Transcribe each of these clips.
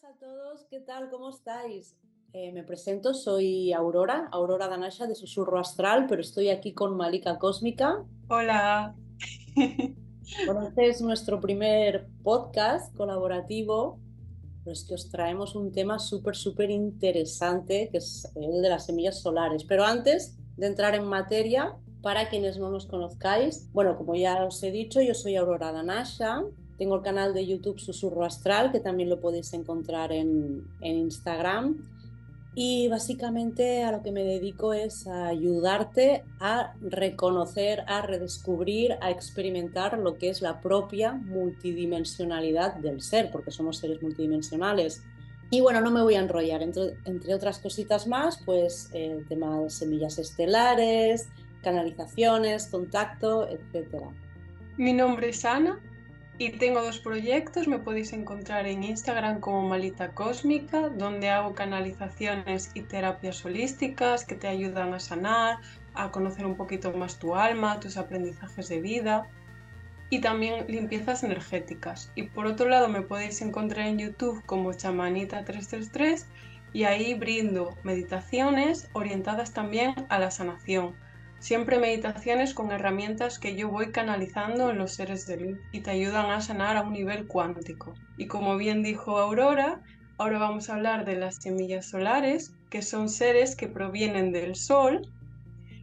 Buenas a todos, ¿qué tal? ¿Cómo estáis? Me presento, soy Aurora Danasha de Susurro Astral, pero estoy aquí con Malika Cósmica. Hola. Bueno, este es nuestro primer podcast colaborativo, pero es que os traemos un tema súper interesante, que es el de las semillas solares. Pero antes de entrar en materia, para quienes no nos conozcáis, bueno, como ya os he dicho, yo soy Aurora Danasha. Tengo el canal de YouTube Susurro Astral, que también lo podéis encontrar en Instagram. Y básicamente a lo que me dedico es a ayudarte a reconocer, a redescubrir, a experimentar lo que es la propia multidimensionalidad del ser, porque somos seres multidimensionales. Y bueno, no me voy a enrollar, entre otras cositas más, pues el tema de semillas estelares, canalizaciones, contacto, etcétera. Mi nombre es Ana y tengo dos proyectos. Me podéis encontrar en Instagram como Malita Cósmica, donde hago canalizaciones y terapias holísticas que te ayudan a sanar, a conocer un poquito más tu alma, tus aprendizajes de vida y también limpiezas energéticas. Y por otro lado me podéis encontrar en YouTube como Chamanita333 y ahí brindo meditaciones orientadas también a la sanación. Siempre meditaciones con herramientas que yo voy canalizando en los seres de luz y te ayudan a sanar a un nivel cuántico. Y como bien dijo Aurora, ahora vamos a hablar de las semillas solares, que son seres que provienen del sol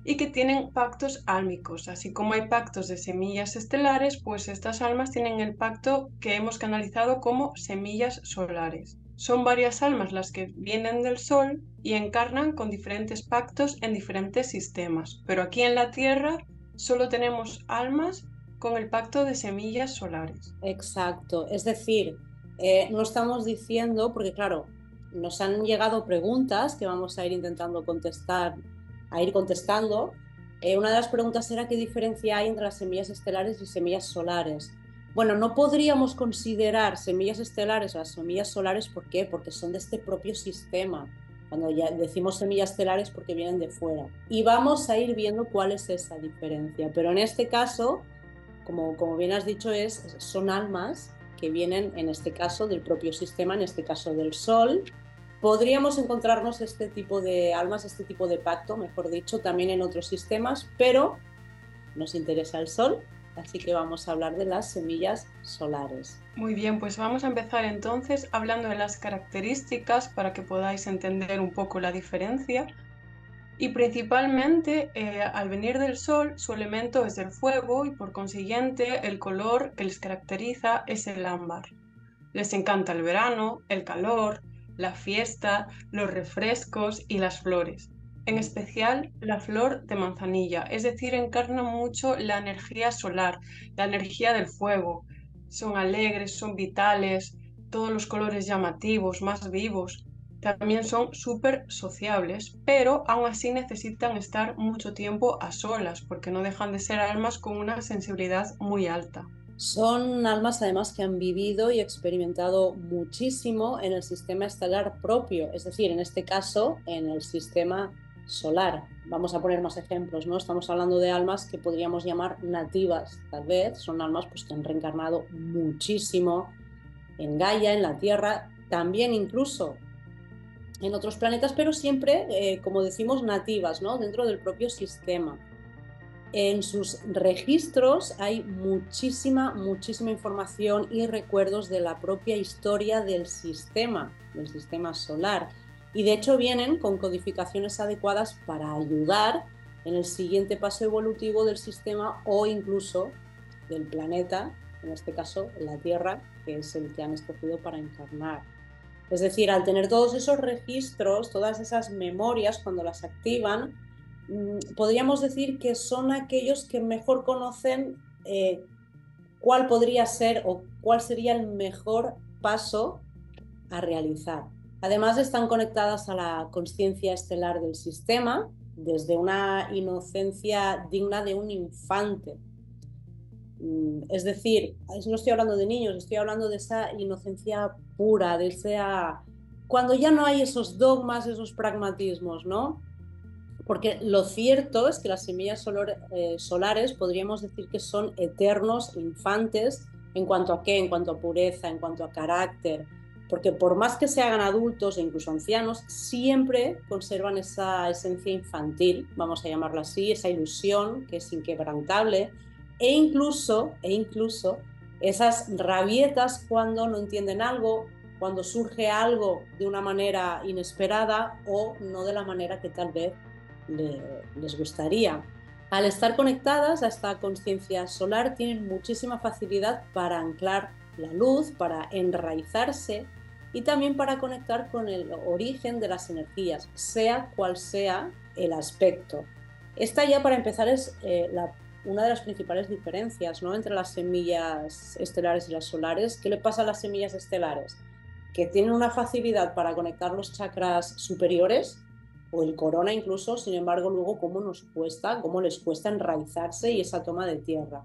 y que tienen pactos álmicos. Así como hay pactos de semillas estelares, pues estas almas tienen el pacto que hemos canalizado como semillas solares. Son varias almas las que vienen del Sol y encarnan con diferentes pactos en diferentes sistemas, pero aquí en la Tierra solo tenemos almas con el pacto de semillas solares. Exacto, es decir, no estamos diciendo, porque claro, nos han llegado preguntas que vamos a ir intentando contestar, a ir contestando. Una de las preguntas era qué diferencia hay entre las semillas estelares y semillas solares. Bueno, no podríamos considerar semillas estelares o las semillas solares, ¿por qué? Porque son de este propio sistema. Cuando ya decimos semillas estelares porque vienen de fuera. Y vamos a ir viendo cuál es esa diferencia. Pero en este caso, como bien has dicho, son almas que vienen, en este caso, del propio sistema, en este caso del Sol. Podríamos encontrarnos este tipo de almas, este tipo de pacto, mejor dicho, también en otros sistemas, pero nos interesa el Sol, así que vamos a hablar de las semillas solares. Muy bien, pues vamos a empezar entonces hablando de las características para que podáis entender un poco la diferencia. Y principalmente al venir del sol, su elemento es el fuego y por consiguiente el color que les caracteriza es el ámbar. Les encanta el verano, el calor, la fiesta, los refrescos y las flores. En especial la flor de manzanilla, es decir, encarna mucho la energía solar, la energía del fuego. Son alegres, son vitales, todos los colores llamativos, más vivos. También son súper sociables, pero aún así necesitan estar mucho tiempo a solas porque no dejan de ser almas con una sensibilidad muy alta. Son almas además que han vivido y experimentado muchísimo en el sistema estelar propio, es decir, en este caso, en el sistema solar. Vamos a poner más ejemplos, ¿no? Estamos hablando de almas que podríamos llamar nativas, tal vez, son almas pues, que han reencarnado muchísimo en Gaia, en la Tierra, también incluso en otros planetas, pero siempre, como decimos, nativas, ¿no? Dentro del propio sistema. En sus registros hay muchísima información y recuerdos de la propia historia del sistema solar. Y de hecho vienen con codificaciones adecuadas para ayudar en el siguiente paso evolutivo del sistema o incluso del planeta, en este caso la Tierra, que es el que han escogido para encarnar. Es decir, al tener todos esos registros, todas esas memorias, cuando las activan, podríamos decir que son aquellos que mejor conocen cuál podría ser o cuál sería el mejor paso a realizar. Además, están conectadas a la conciencia estelar del sistema desde una inocencia digna de un infante. Es decir, no estoy hablando de niños, estoy hablando de esa inocencia pura, de esa... Cuando ya no hay esos dogmas, esos pragmatismos, ¿no? Porque lo cierto es que las semillas solares podríamos decir que son eternos infantes en cuanto a qué, en cuanto a pureza, en cuanto a carácter. porque por más que se hagan adultos e incluso ancianos, siempre conservan esa esencia infantil, vamos a llamarlo así, esa ilusión que es inquebrantable, e incluso esas rabietas cuando no entienden algo, cuando surge algo de una manera inesperada o no de la manera que tal vez les gustaría. Al estar conectadas a esta conciencia solar, tienen muchísima facilidad para anclar la luz, para enraizarse y también para conectar con el origen de las energías, sea cual sea el aspecto. Esta ya para empezar es una de las principales diferencias, ¿no?, entre las semillas estelares y las solares. ¿Qué le pasa a las semillas estelares? Que tienen una facilidad para conectar los chakras superiores o el corona incluso, sin embargo luego cómo les cuesta enraizarse y esa toma de tierra.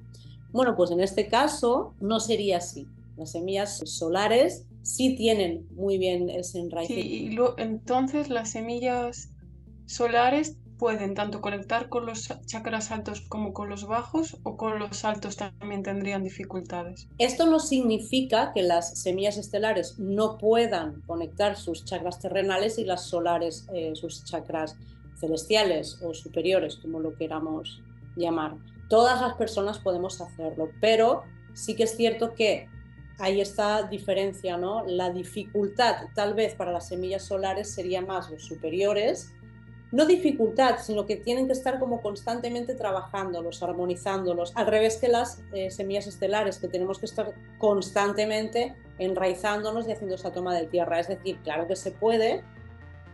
Bueno, pues en este caso no sería así. Las semillas solares sí tienen muy bien ese enraizamiento. Sí, y entonces las semillas solares pueden tanto conectar con los chakras altos como con los bajos, o con los altos también tendrían dificultades. Esto no significa que las semillas estelares no puedan conectar sus chakras terrenales y las solares sus chakras celestiales o superiores, como lo queramos llamar. Todas las personas podemos hacerlo, pero sí que es cierto que hay esta diferencia, ¿no? La dificultad tal vez para las semillas solares sería más los superiores, no dificultad, sino que tienen que estar como constantemente trabajándolos, armonizándolos, al revés que las semillas estelares, que tenemos que estar constantemente enraizándonos y haciendo esa toma de tierra. Es decir, claro que se puede,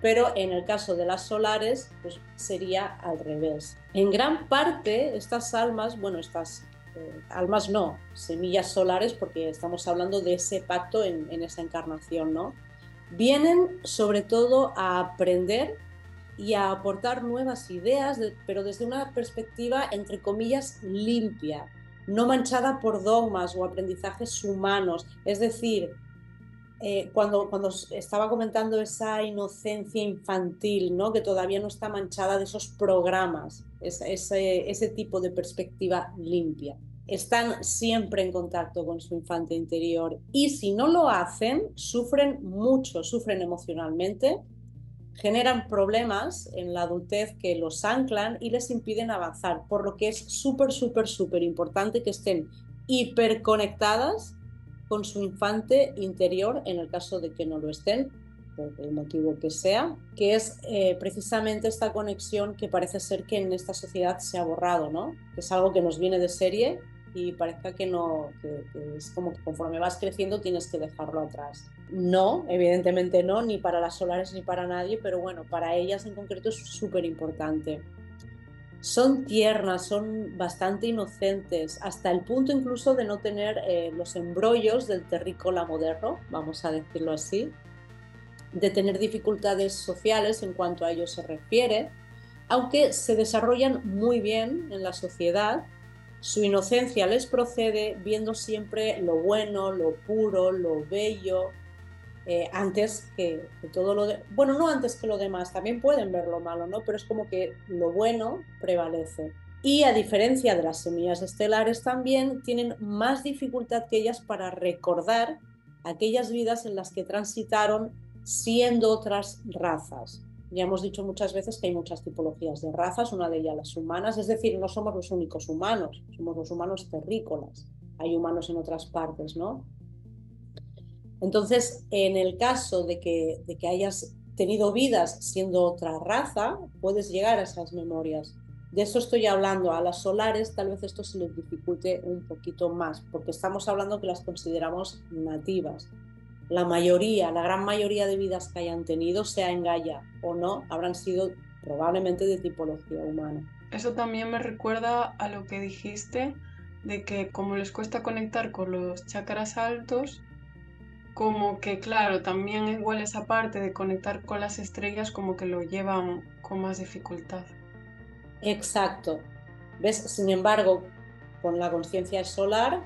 pero en el caso de las solares, pues sería al revés. En gran parte, estas almas, bueno, almas no, semillas solares, porque estamos hablando de ese pacto en esa encarnación, ¿no? Vienen sobre todo a aprender y a aportar nuevas ideas, pero desde una perspectiva, entre comillas, limpia, no manchada por dogmas o aprendizajes humanos. Es decir, cuando estaba comentando esa inocencia infantil, ¿no?, que todavía no está manchada de esos programas, ese tipo de perspectiva limpia. Están siempre en contacto con su infante interior y si no lo hacen, sufren mucho, sufren emocionalmente, generan problemas en la adultez que los anclan y les impiden avanzar, por lo que es súper, súper, súper importante que estén hiperconectadas con su infante interior, en el caso de que no lo estén, por el motivo que sea, que es precisamente esta conexión que parece ser que en esta sociedad se ha borrado, ¿no? Que es algo que nos viene de serie y parezca que no, que es como que conforme vas creciendo tienes que dejarlo atrás. No, evidentemente no, ni para las solares ni para nadie, pero bueno, para ellas en concreto es súper importante. Son tiernas, son bastante inocentes, hasta el punto incluso de no tener los embrollos del terrícola moderno, vamos a decirlo así, de tener dificultades sociales en cuanto a ello se refiere, aunque se desarrollan muy bien en la sociedad. Su inocencia les procede viendo siempre lo bueno, lo puro, lo bello, antes que todo bueno, no antes que lo demás, también pueden ver lo malo, ¿no? Pero es como que lo bueno prevalece. Y a diferencia de las semillas estelares, también tienen más dificultad que ellas para recordar aquellas vidas en las que transitaron siendo otras razas. Ya hemos dicho muchas veces que hay muchas tipologías de razas, una de ellas las humanas, es decir, no somos los únicos humanos, somos los humanos terrícolas. Hay humanos en otras partes, ¿no? Entonces, en el caso de que hayas tenido vidas siendo otra raza, puedes llegar a esas memorias. De eso estoy hablando. A las solares tal vez esto se les dificulte un poquito más, porque estamos hablando que las consideramos nativas. La gran mayoría de vidas que hayan tenido, sea en Gaia o no, habrán sido probablemente de tipología humana. Eso también me recuerda a lo que dijiste, de que como les cuesta conectar con los chakras altos, como que claro, también igual esa parte de conectar con las estrellas como que lo llevan con más dificultad. Exacto. ¿Ves? Sin embargo, con la conciencia solar,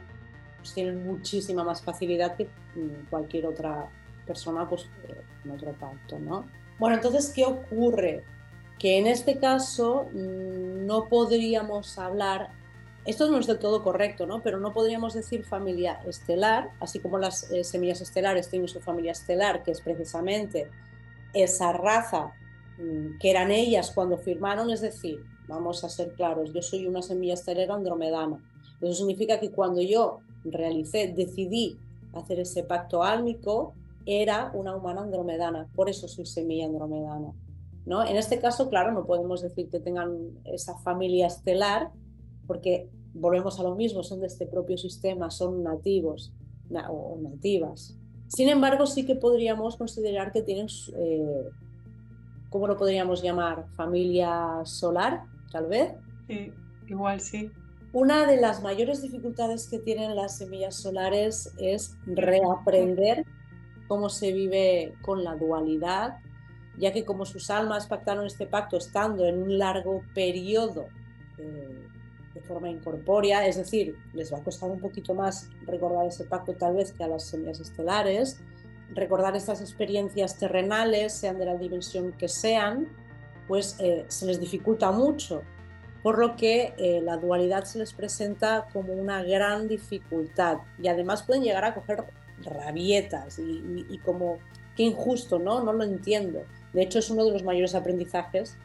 pues tienen muchísima más facilidad que cualquier otra persona pues, en otro pacto, ¿no? Bueno, entonces, ¿qué ocurre? Que en este caso no podríamos hablar Esto no es del todo correcto, ¿no? Pero no podríamos decir familia estelar, así como las semillas estelares tienen su familia estelar, que es precisamente esa raza que eran ellas cuando firmaron, es decir, vamos a ser claros, yo soy una semilla estelar andromedana. Eso significa que cuando yo decidí hacer ese pacto álmico, era una humana andromedana, por eso soy semilla andromedana, ¿no? En este caso, claro, no podemos decir que tengan esa familia estelar, porque volvemos a lo mismo, son de este propio sistema, son nativos o nativas. Sin embargo, sí que podríamos considerar que tienen, ¿cómo lo podríamos llamar? Familia solar, tal vez. Sí, igual sí. Una de las mayores dificultades que tienen las semillas solares es reaprender cómo se vive con la dualidad, ya que como sus almas pactaron este pacto estando en un largo periodo de forma incorpórea, es decir, les va a costar un poquito más recordar ese pacto tal vez que a las semillas estelares, recordar estas experiencias terrenales, sean de la dimensión que sean, pues se les dificulta mucho, por lo que la dualidad se les presenta como una gran dificultad y además pueden llegar a coger rabietas y como qué injusto, ¿no? No lo entiendo. De hecho, es uno de los mayores aprendizajes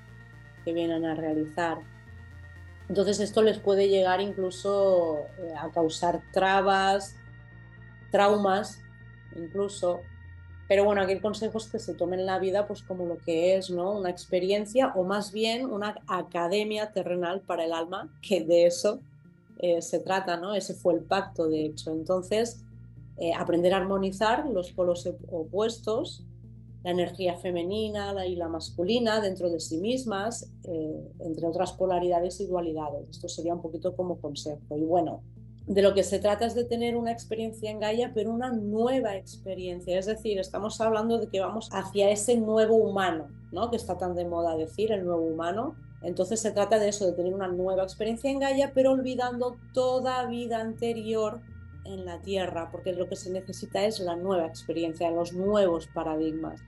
que vienen a realizar. Entonces, esto les puede llegar incluso a causar trabas, traumas, incluso. Pero bueno, aquí el consejo es que se tomen la vida pues como lo que es, ¿no? Una experiencia o más bien una academia terrenal para el alma, que de eso se trata, ¿no? Ese fue el pacto, de hecho. Entonces, aprender a armonizar los polos opuestos, la energía femenina y la masculina dentro de sí mismas, entre otras polaridades y dualidades. Esto sería un poquito como consejo. Y bueno, de lo que se trata es de tener una experiencia en Gaia, pero una nueva experiencia. Es decir, estamos hablando de que vamos hacia ese nuevo humano, ¿no? Que está tan de moda decir, el nuevo humano. Entonces se trata de eso, de tener una nueva experiencia en Gaia, pero olvidando toda vida anterior en la Tierra, porque lo que se necesita es la nueva experiencia, los nuevos paradigmas.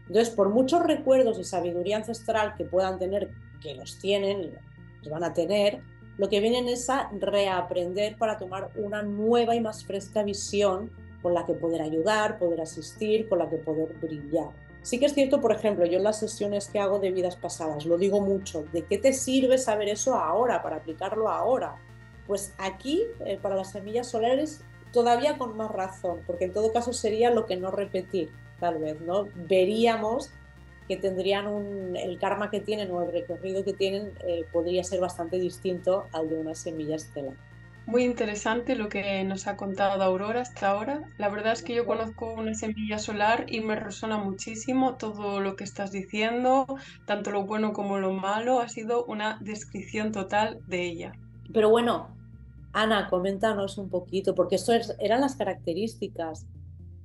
Entonces, por muchos recuerdos y sabiduría ancestral que puedan tener, que los tienen, los van a tener, lo que vienen es a reaprender para tomar una nueva y más fresca visión con la que poder ayudar, poder asistir, con la que poder brillar. Sí que es cierto, por ejemplo, yo en las sesiones que hago de vidas pasadas, lo digo mucho, ¿de qué te sirve saber eso ahora, para aplicarlo ahora? Pues aquí, para las semillas solares, todavía con más razón, porque en todo caso sería lo que no repetir, tal vez, ¿no? Veríamos que tendrían el karma que tienen o el recorrido que tienen podría ser bastante distinto al de una semilla estelar. Muy interesante lo que nos ha contado Aurora hasta ahora. La verdad es que yo conozco una semilla solar y me resuena muchísimo todo lo que estás diciendo, tanto lo bueno como lo malo. Ha sido una descripción total de ella. Pero bueno, Ana, coméntanos un poquito, porque eran las características.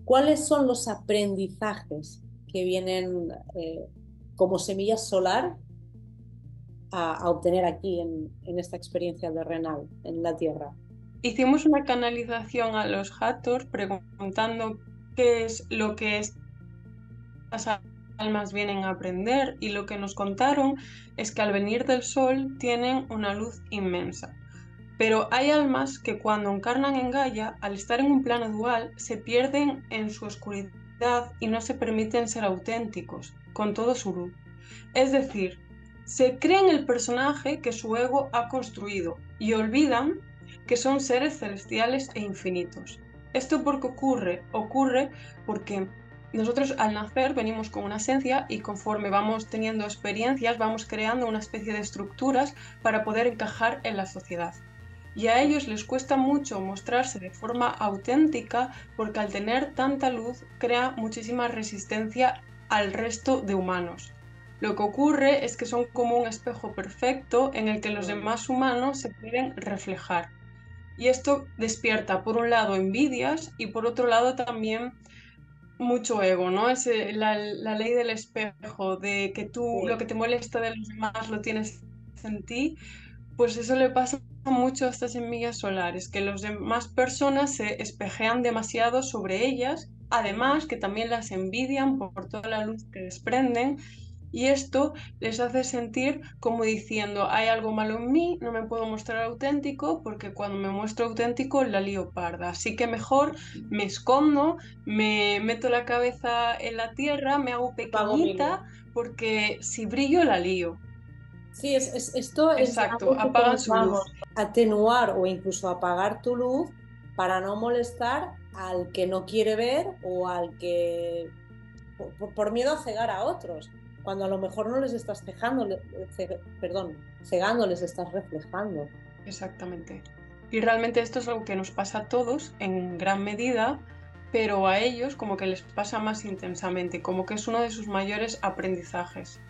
¿Cuáles son los aprendizajes que vienen como semilla solar a obtener aquí en esta experiencia terrenal en la Tierra? Hicimos una canalización a los Hathor preguntando qué es lo que estas almas vienen a aprender y lo que nos contaron es que al venir del sol tienen una luz inmensa. Pero hay almas que cuando encarnan en Gaia, al estar en un plano dual, se pierden en su oscuridad y no se permiten ser auténticos, con todo su luz. Es decir, se creen el personaje que su ego ha construido y olvidan que son seres celestiales e infinitos. ¿Esto por qué ocurre? Ocurre porque nosotros al nacer venimos con una esencia y conforme vamos teniendo experiencias vamos creando una especie de estructuras para poder encajar en la sociedad. Y a ellos les cuesta mucho mostrarse de forma auténtica porque al tener tanta luz crea muchísima resistencia al resto de humanos. Lo que ocurre es que son como un espejo perfecto en el que los demás humanos se pueden reflejar. Y esto despierta, por un lado, envidias y por otro lado también mucho ego, ¿no? Es la ley del espejo, de que tú lo Sí. que te molesta de los demás lo tienes en ti, pues eso le pasa mucho a estas semillas solares, que las demás personas se espejean demasiado sobre ellas, además que también las envidian por toda la luz que desprenden Y esto les hace sentir como diciendo, hay algo malo en mí, no me puedo mostrar auténtico porque cuando me muestro auténtico la lío parda. Así que mejor me escondo, me meto la cabeza en la tierra, me hago Pago mi luz. pequeñita porque si brillo la lío. Sí, esto es Exacto, algo que apagan su luz. comentamos, atenuar o incluso apagar tu luz para no molestar al que no quiere ver o al que, por miedo a cegar a otros, cuando a lo mejor no les estás cejando, perdón, cegando, les estás reflejando. Exactamente. Y realmente esto es algo que nos pasa a todos en gran medida, pero a ellos como que les pasa más intensamente, como que es uno de sus mayores aprendizajes.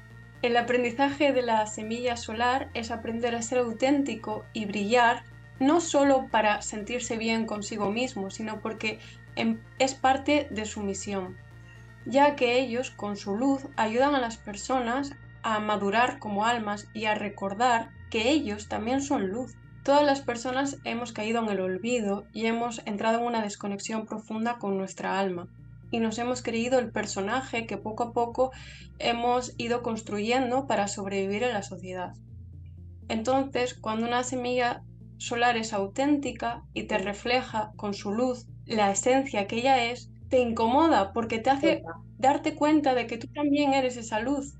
El aprendizaje de la semilla solar es aprender a ser auténtico y brillar, no solo para sentirse bien consigo mismo, sino porque es parte de su misión, ya que ellos con su luz ayudan a las personas a madurar como almas y a recordar que ellos también son luz. Todas las personas hemos caído en el olvido y hemos entrado en una desconexión profunda con nuestra alma. Y nos hemos creído el personaje que poco a poco hemos ido construyendo para sobrevivir en la sociedad. Entonces, cuando una semilla solar es auténtica y te Sí, refleja con su luz la esencia que ella es, te incomoda porque te hace total. darte cuenta de que tú también eres esa luz.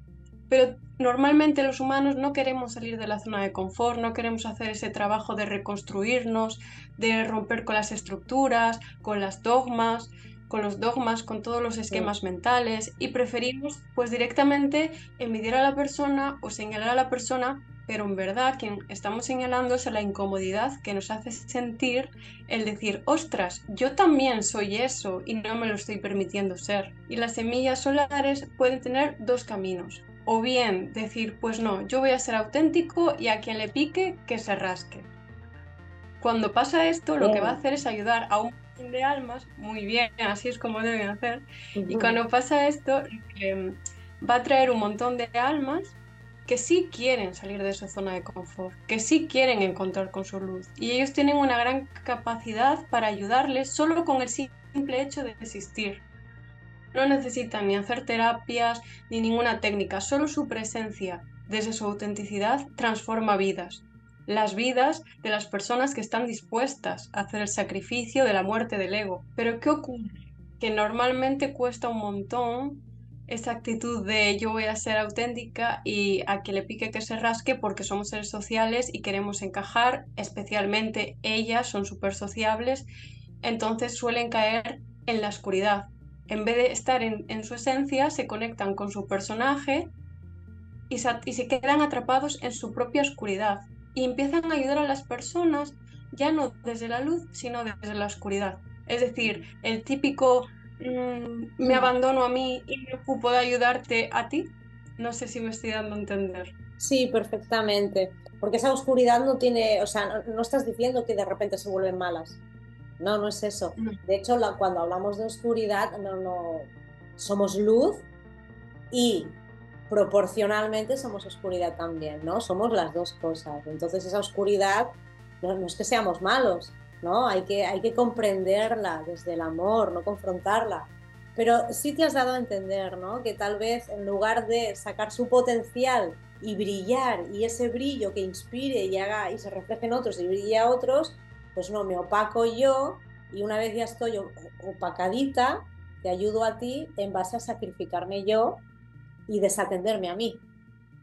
Pero normalmente los humanos no queremos salir de la zona de confort, no queremos hacer ese trabajo de reconstruirnos, de romper con las estructuras, con las dogmas, con los dogmas, con todos los Mm. esquemas mentales y preferimos pues directamente envidiar a la persona o señalar a la persona, pero en verdad quien estamos señalando es la incomodidad que nos hace sentir el decir, ostras, yo también soy eso y no me lo estoy permitiendo ser. Y las semillas solares pueden tener dos caminos. O bien decir, pues no, yo voy a ser auténtico y a quien le pique, que se rasque. Cuando pasa esto, lo que va a Bien. hacer es ayudar a un montón de almas, muy bien, así es como deben hacer. Y Ujú. cuando pasa esto, va a traer un montón de almas que sí quieren salir de su zona de confort, que sí quieren encontrar con su luz. Y ellos tienen una gran capacidad para ayudarles solo con el simple hecho de existir. No necesitan ni hacer terapias ni ninguna técnica, solo su presencia, desde su autenticidad, transforma vidas. Las vidas de las personas que están dispuestas a hacer el sacrificio de la muerte del ego. Pero ¿qué ocurre? Que normalmente cuesta un montón esa actitud de yo voy a ser auténtica y a que le pique que se rasque porque somos seres sociales y queremos encajar, especialmente ellas son súper sociables, entonces suelen caer en la oscuridad. En vez de estar en su esencia, se conectan con su personaje y se quedan atrapados en su propia oscuridad y empiezan a ayudar a las personas ya no desde la luz, sino desde la oscuridad. Es decir, el típico me abandono a mí y me ocupo de ayudarte a ti. No sé si me estoy dando a entender. Sí, perfectamente. Porque esa oscuridad no tiene, o sea, no estás diciendo que de repente se vuelven malas. No, no es eso. No. De hecho, cuando hablamos de oscuridad, somos luz y proporcionalmente somos oscuridad también, ¿no? Somos las dos cosas. Entonces, esa oscuridad no es que seamos malos, ¿no? Hay que comprenderla desde el amor, no confrontarla. Pero sí te has dado a entender, ¿no? Que tal vez en lugar de sacar su potencial y brillar y ese brillo que inspire y haga y se refleje en otros y brille a otros, pues no, me opaco yo y una vez ya estoy opacadita, te ayudo a ti en base a sacrificarme yo y desatenderme a mí.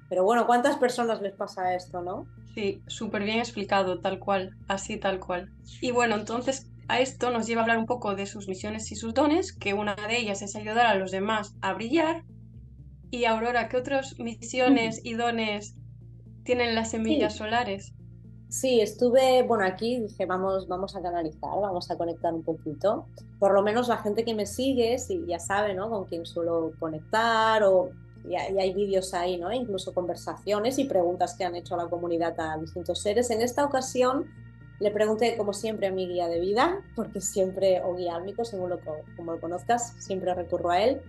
Pero bueno, ¿cuántas personas les pasa esto, no? Sí, súper bien explicado, tal cual, así tal cual. Y bueno, entonces a esto nos lleva a hablar un poco de sus misiones y sus dones, que una de ellas es ayudar a los demás a brillar. Y Aurora, ¿qué otras misiones y dones tienen las semillas Sí, solares? sí, estuve, bueno, aquí dije, vamos a canalizar, vamos a conectar un poquito. Por lo menos la gente que me sigue, sí, ya sabe, ¿no? Con quién suelo conectar o y hay vídeos ahí, ¿no? Incluso conversaciones y preguntas que han hecho a la comunidad a distintos seres. En esta ocasión le pregunté, como siempre, a mi guía de vida, porque siempre, o guía álmico, según como lo conozcas, siempre recurro a él.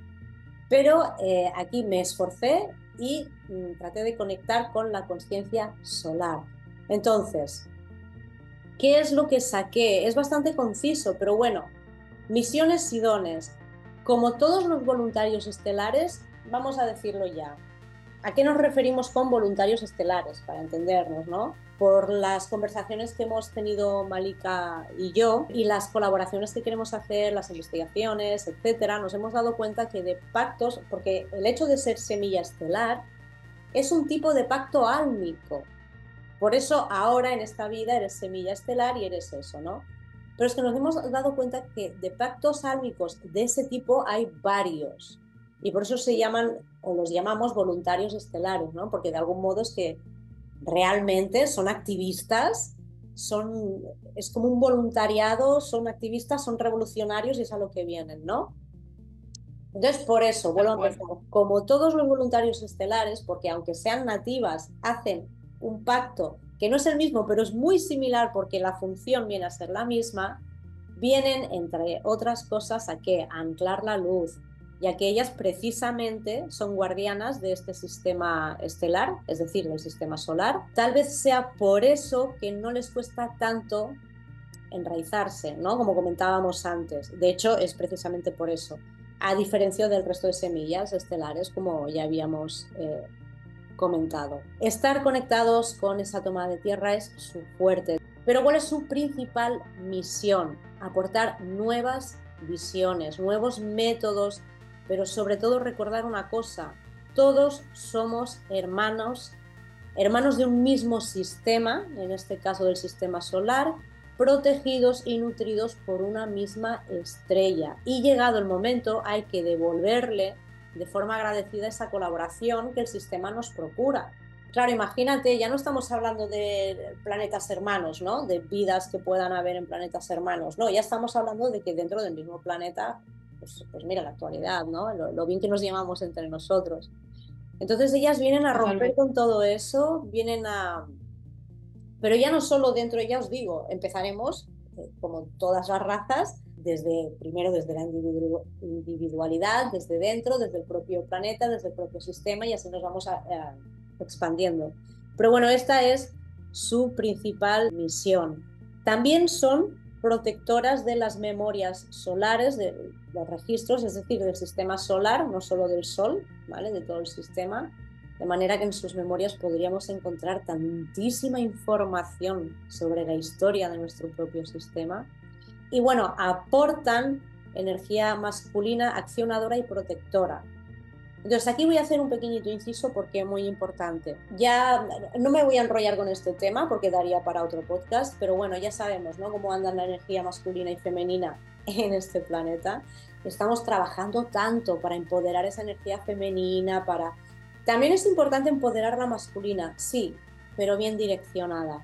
Pero aquí me esforcé y traté de conectar con la conciencia solar. Entonces, ¿qué es lo que saqué? Es bastante conciso, pero bueno, misiones y dones. Como todos los voluntarios estelares, vamos a decirlo ya. ¿A qué nos referimos con voluntarios estelares? Para entendernos, ¿no? Por las conversaciones que hemos tenido Malika y yo y las colaboraciones que queremos hacer, las investigaciones, etcétera, nos hemos dado cuenta que de pactos, porque el hecho de ser semilla estelar es un tipo de pacto álmico. Por eso ahora en esta vida eres semilla estelar y eres eso, ¿no? Pero es que nos hemos dado cuenta que de pactos álmicos de ese tipo hay varios. Y por eso se llaman, o los llamamos voluntarios estelares, ¿no? Porque de algún modo es que realmente son activistas, es como un voluntariado, son activistas, son revolucionarios y es a lo que vienen, ¿no? Entonces, por eso, vuelvo Tal a cual. empezar, como todos los voluntarios estelares, porque aunque sean nativas, hacen un pacto que no es el mismo, pero es muy similar porque la función viene a ser la misma, vienen, entre otras cosas, a qué? A anclar la luz, ya que ellas precisamente son guardianas de este sistema estelar, es decir, del sistema solar. Tal vez sea por eso que no les cuesta tanto enraizarse, ¿no? Como comentábamos antes. De hecho, es precisamente por eso, a diferencia del resto de semillas estelares, como ya habíamos comentado. Estar conectados con esa toma de tierra es su fuerte. Pero ¿cuál es su principal misión? Aportar nuevas visiones, nuevos métodos, pero sobre todo recordar una cosa, todos somos hermanos, hermanos de un mismo sistema, en este caso del sistema solar, protegidos y nutridos por una misma estrella. Y llegado el momento hay que devolverle de forma agradecida esa colaboración que el sistema nos procura. Claro, imagínate, ya no estamos hablando de planetas hermanos, ¿no? De vidas que puedan haber en planetas hermanos, no, ya estamos hablando de que dentro del mismo planeta, pues mira la actualidad, ¿no? Lo bien que nos llevamos entre nosotros. Entonces ellas vienen a romper Totalmente. con todo eso, vienen a... Pero ya no solo dentro, ya os digo, empezaremos, como todas las razas, primero desde la individualidad, desde dentro, desde el propio planeta, desde el propio sistema, y así nos vamos expandiendo. Pero bueno, esta es su principal misión. También son protectoras de las memorias solares, de los registros, es decir, del sistema solar, no solo del Sol, ¿vale? De todo el sistema, de manera que en sus memorias podríamos encontrar tantísima información sobre la historia de nuestro propio sistema. Y bueno, aportan energía masculina, accionadora y protectora. Entonces aquí voy a hacer un pequeñito inciso porque es muy importante. Ya no me voy a enrollar con este tema porque daría para otro podcast, pero bueno, ya sabemos, ¿no? Cómo anda la energía masculina y femenina en este planeta. Estamos trabajando tanto para empoderar esa energía femenina, para... También es importante empoderar la masculina, sí, pero bien direccionada,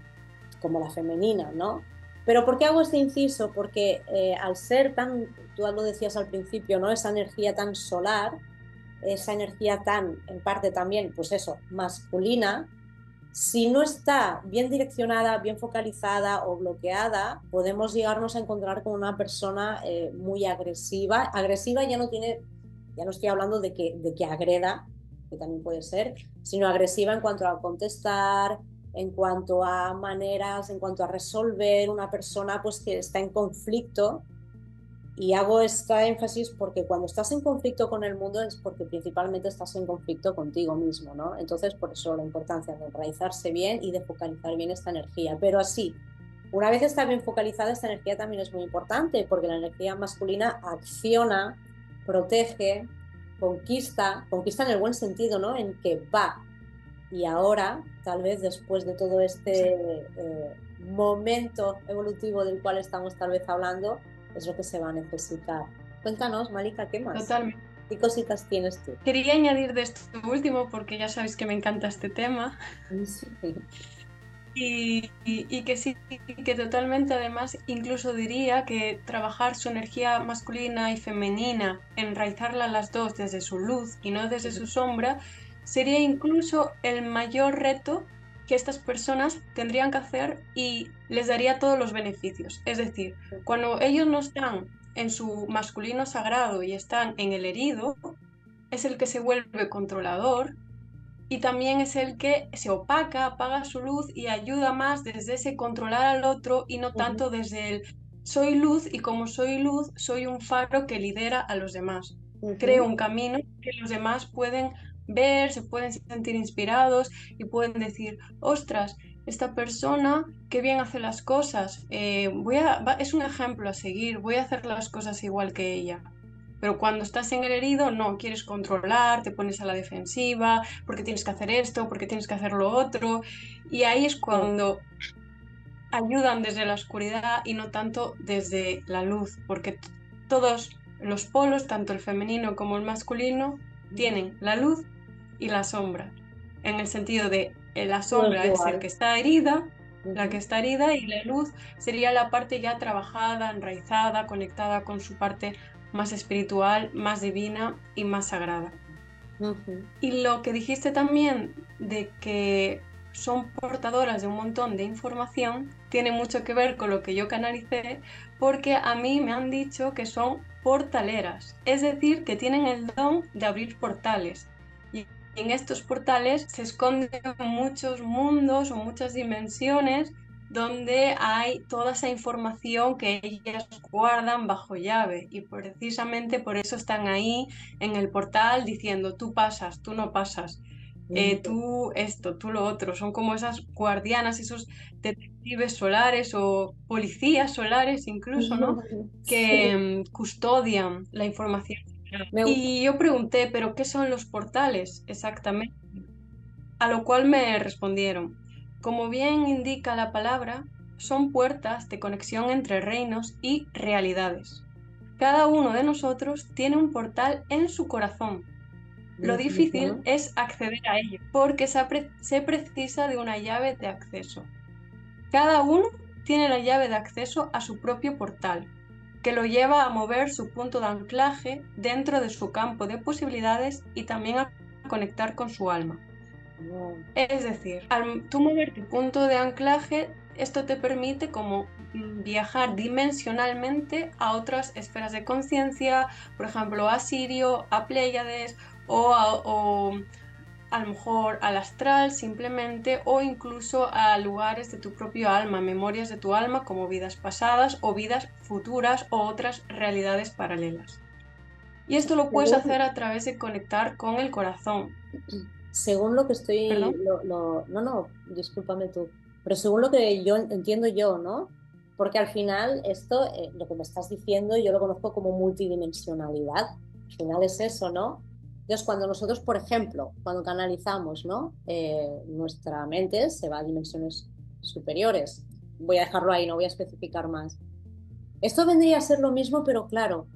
como la femenina, ¿no? Pero ¿por qué hago este inciso? Porque al ser tan, tú lo decías al principio, ¿no? Esa energía tan solar, esa energía tan, en parte también, pues eso, masculina, si no está bien direccionada, bien focalizada o bloqueada, podemos llegarnos a encontrar con una persona muy agresiva. Agresiva ya no tiene, ya no estoy hablando de que agreda, que también puede ser, sino agresiva en cuanto a contestar, en cuanto a maneras, en cuanto a resolver, una persona pues que está en conflicto. Y hago esta énfasis porque cuando estás en conflicto con el mundo es porque principalmente estás en conflicto contigo mismo, ¿no? Entonces, por eso la importancia de enraizarse bien y de focalizar bien esta energía. Pero así, una vez está bien focalizada, esta energía también es muy importante porque la energía masculina acciona, protege, conquista en el buen sentido, ¿no? En que va. Y ahora, tal vez después de todo este momento evolutivo del cual estamos tal vez hablando, es lo que se va a necesitar. Cuéntanos, Malika, ¿qué más? Totalmente. ¿Qué cositas tienes tú? Quería añadir de esto último porque ya sabéis que me encanta este tema Sí. y que sí, que totalmente además incluso diría que trabajar su energía masculina y femenina, enraizarla las dos desde su luz y no desde su sombra, sería incluso el mayor reto que estas personas tendrían que hacer y les daría todos los beneficios. Es decir, cuando ellos no están en su masculino sagrado y están en el herido, es el que se vuelve controlador y también es el que se opaca, apaga su luz y ayuda más desde ese controlar al otro y no Ujú, tanto desde el soy luz y como soy luz, soy un faro que lidera a los demás. Creo ujú, un camino que los demás pueden ver, se pueden sentir inspirados y pueden decir, ostras, esta persona qué bien hace las cosas, es un ejemplo a seguir, voy a hacer las cosas igual que ella. Pero cuando estás en el herido, no, quieres controlar, te pones a la defensiva, porque tienes que hacer esto, porque tienes que hacer lo otro. Y ahí es Sí. cuando ayudan desde la oscuridad y no tanto desde la luz, porque todos los polos, tanto el femenino como el masculino, tienen la luz y la sombra, en el sentido de la No es sombra es el dual. que está herida, la que Ujú. está herida, y la luz sería la parte ya trabajada, enraizada, conectada con su parte más espiritual, más divina y más sagrada. Ujú. Y lo que dijiste también de que son portadoras de un montón de información tiene mucho que ver con lo que yo canalicé, porque a mí me han dicho que son portaleras, es decir, que tienen el don de abrir portales. Y en estos portales se esconden muchos mundos o muchas dimensiones donde hay toda esa información que ellas guardan bajo llave, y precisamente por eso están ahí en el portal diciendo tú pasas, tú no pasas, Ujú. tú esto, tú lo otro. Son como esas guardianas, esos detectives solares o policías solares incluso, ¿no? Sí. Que custodian la información. Me, Y yo pregunté, ¿pero qué son los portales exactamente? A lo cual me respondieron, como bien indica la palabra, son puertas de conexión entre reinos y realidades. Cada uno de nosotros tiene un portal en su corazón. Lo difícil Ujú. es acceder a ello, porque se precisa de una llave de acceso. Cada uno tiene la llave de acceso a su propio portal, que lo lleva a mover su punto de anclaje dentro de su campo de posibilidades y también a conectar con su alma. No. Es decir, al tú mover tu punto de anclaje, esto te permite como viajar dimensionalmente a otras esferas de conciencia, por ejemplo, a Sirio, a Pléyades o a lo mejor al astral simplemente, o incluso a lugares de tu propio alma, memorias de tu alma como vidas pasadas o vidas futuras o otras realidades paralelas. Y esto lo puedes Según, hacer a través de conectar con el corazón. según lo que estoy, ¿Perdón? no, no, discúlpame tú, pero según lo que yo entiendo yo, ¿no? Porque al final esto, lo que me estás diciendo, yo lo conozco como multidimensionalidad. Al final es eso, ¿no? Entonces, cuando nosotros, por ejemplo, cuando canalizamos, ¿no? Nuestra mente se va a dimensiones superiores. Voy a dejarlo ahí, no voy a especificar más. Esto vendría a ser lo mismo, pero claro,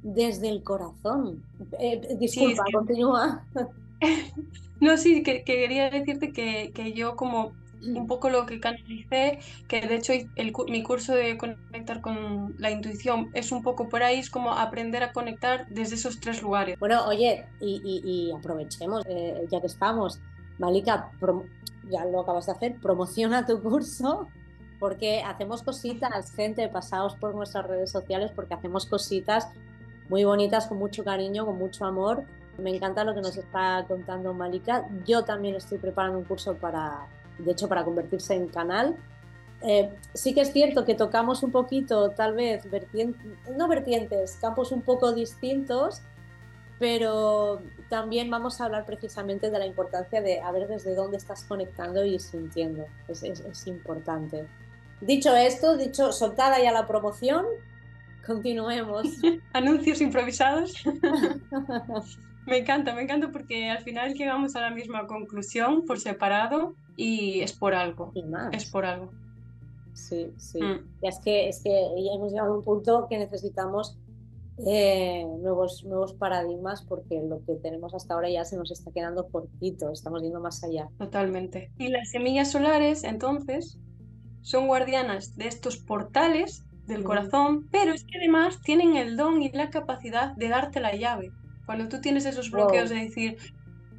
desde el corazón. Sí, Disculpa, continúa. no, sí, que quería decirte que yo como un poco lo que canalicé, que de hecho mi curso de conectar con la intuición es un poco por ahí, es como aprender a conectar desde esos tres lugares. Bueno, oye, y aprovechemos, ya que estamos, Malika, ya lo acabas de hacer, promociona tu curso, porque hacemos cositas, gente, pasaos por nuestras redes sociales, porque hacemos cositas muy bonitas, con mucho cariño, con mucho amor. Me encanta lo que nos está contando Malika. Yo también estoy preparando un curso de hecho, para convertirse en canal. Sí que es cierto que tocamos un poquito, tal vez, no vertientes, campos un poco distintos, pero también vamos a hablar precisamente de la importancia de a ver desde dónde estás conectando y sintiendo. Es importante. Dicho esto, soltada ya la promoción, continuemos. Anuncios improvisados. Me encanta porque al final llegamos a la misma conclusión por separado y es por algo, Y es más. por algo. Sí, sí. Mm, Ya es que ya hemos llegado a un punto que necesitamos nuevos paradigmas porque lo que tenemos hasta ahora ya se nos está quedando cortito, estamos yendo más allá. totalmente. Y las semillas solares, entonces, son guardianas de estos portales del Ujú. corazón, pero es que además tienen el don y la capacidad de darte la llave. Cuando tú tienes esos bloqueos Wow. de decir,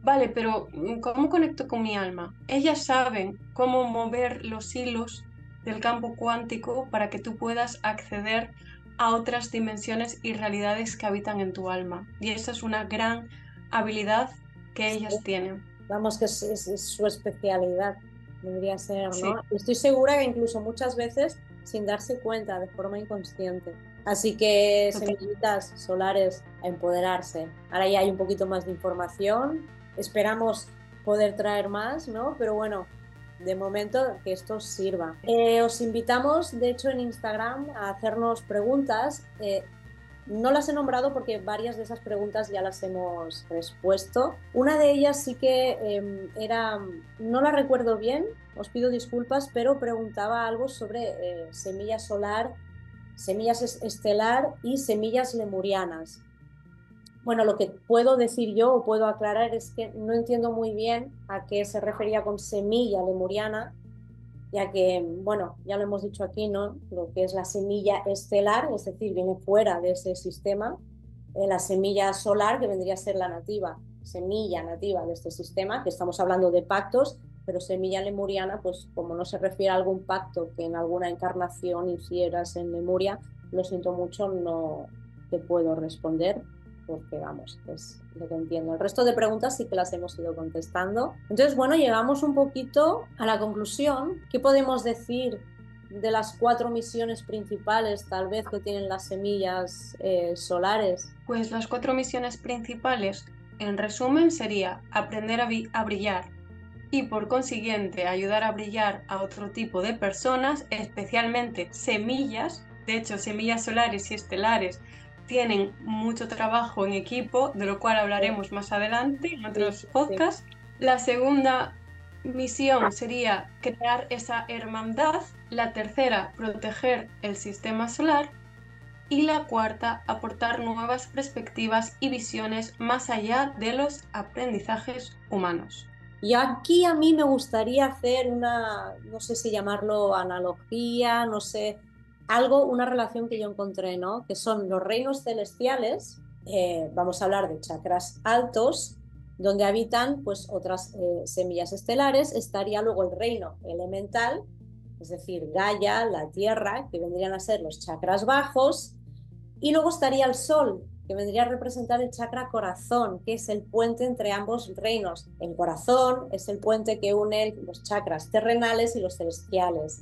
vale, pero ¿cómo conecto con mi alma? Ellas saben cómo mover los hilos del campo cuántico para que tú puedas acceder a otras dimensiones y realidades que habitan en tu alma. Y esa es una gran habilidad que ellas tienen. Vamos, que es su especialidad, debería ser, Sí, ¿no? Y estoy segura que incluso muchas veces sin darse cuenta, de forma inconsciente. Así que, total. semillitas solares, a empoderarse. Ahora ya hay un poquito más de información. esperamos poder traer más, ¿no? Pero bueno, de momento que esto os sirva. Os invitamos, de hecho, en Instagram a hacernos preguntas. No las he nombrado porque varias de esas preguntas ya las hemos respuesto. Una de ellas sí que era, no la recuerdo bien, os pido disculpas, pero preguntaba algo sobre semilla solar, semillas estelar y semillas lemurianas. Bueno, lo que puedo decir yo o puedo aclarar es que no entiendo muy bien a qué se refería con semilla lemuriana, ya que, bueno, ya lo hemos dicho aquí, ¿no? Lo que es la semilla estelar, es decir, viene fuera de ese sistema, la semilla solar, que vendría a ser la nativa, semilla nativa de este sistema, que estamos hablando de pactos, pero semilla lemuriana, pues como no se refiere a algún pacto que en alguna encarnación hicieras en Lemuria, lo siento mucho, no te puedo responder porque vamos, es lo que entiendo. El resto de preguntas sí que las hemos ido contestando. Entonces, bueno, llegamos un poquito a la conclusión. ¿Qué podemos decir de las 4 misiones principales, tal vez, que tienen las semillas solares? Pues las 4 misiones principales, en resumen, sería aprender a brillar y por consiguiente ayudar a brillar a otro tipo de personas, especialmente semillas. De hecho, semillas solares y estelares tienen mucho trabajo en equipo, de lo cual hablaremos más adelante en otros Sí. podcasts. La segunda misión sería crear esa hermandad. La tercera, proteger el sistema solar. Y la cuarta, aportar nuevas perspectivas y visiones más allá de los aprendizajes humanos. Y aquí a mí me gustaría hacer una, no sé si llamarlo analogía, no sé, algo, una relación que yo encontré, ¿no? Que son los reinos celestiales, vamos a hablar de chakras altos, donde habitan pues otras semillas estelares, estaría luego el reino elemental, es decir, Gaia, la Tierra, que vendrían a ser los chakras bajos, y luego estaría el Sol, que vendría a representar el chakra corazón, que es el puente entre ambos reinos. El corazón es el puente que une los chakras terrenales y los celestiales.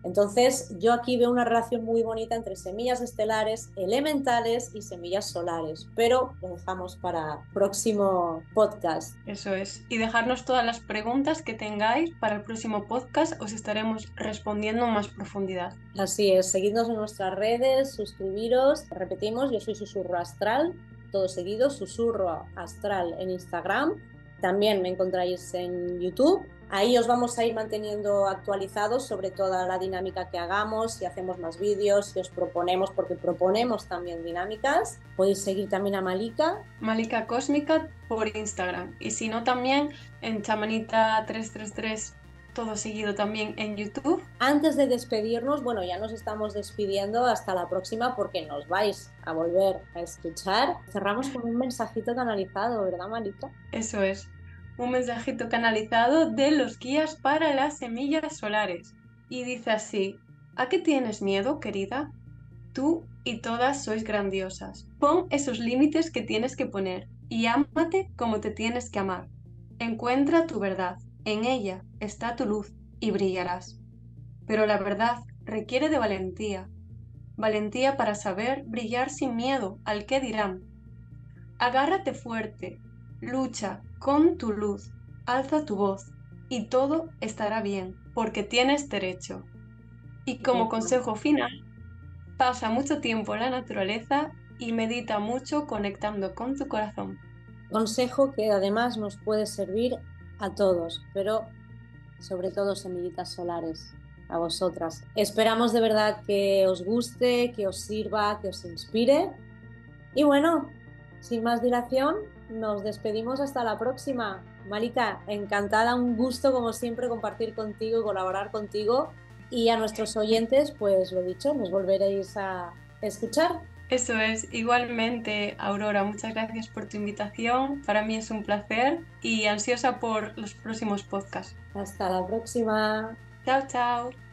Entonces, yo aquí veo una relación muy bonita entre semillas estelares, elementales y semillas solares, pero lo dejamos para próximo podcast. Eso es. Y dejarnos todas las preguntas que tengáis para el próximo podcast, os estaremos respondiendo en más profundidad. Así es, seguidnos en nuestras redes, suscribiros. Repetimos, yo soy Susurro Astral, todo seguido, Susurro Astral en Instagram. También me encontráis en YouTube. Ahí os vamos a ir manteniendo actualizados sobre toda la dinámica que hagamos, si hacemos más vídeos, si os proponemos, porque proponemos también dinámicas. Podéis seguir también a Malika. Malika Cósmica por Instagram. Y si no, también en Chamanita333, todo seguido también en YouTube. Antes de despedirnos, bueno, ya nos estamos despidiendo hasta la próxima porque nos vais a volver a escuchar. Cerramos con un mensajito canalizado, ¿verdad, Malika? Eso es. Un mensajito canalizado de los guías para las semillas solares. Y dice así: ¿a qué tienes miedo, querida? Tú y todas sois grandiosas. Pon esos límites que tienes que poner y ámate como te tienes que amar. Encuentra tu verdad, en ella está tu luz y brillarás. Pero la verdad requiere de valentía, valentía para saber brillar sin miedo al que dirán. Agárrate fuerte, lucha con tu luz, alza tu voz y todo estará bien, porque tienes derecho. Y como consejo final, pasa mucho tiempo en la naturaleza y medita mucho conectando con tu corazón. Consejo que además nos puede servir a todos, pero sobre todo semillitas solares, a vosotras. Esperamos de verdad que os guste, que os sirva, que os inspire. Y bueno, sin más dilación, nos despedimos hasta la próxima. Malika, encantada, un gusto como siempre compartir contigo y colaborar contigo. Y a nuestros oyentes, pues lo dicho, nos volveréis a escuchar. Eso es, igualmente, Aurora, muchas gracias por tu invitación. Para mí es un placer y ansiosa por los próximos podcasts. Hasta la próxima. Chao, chao.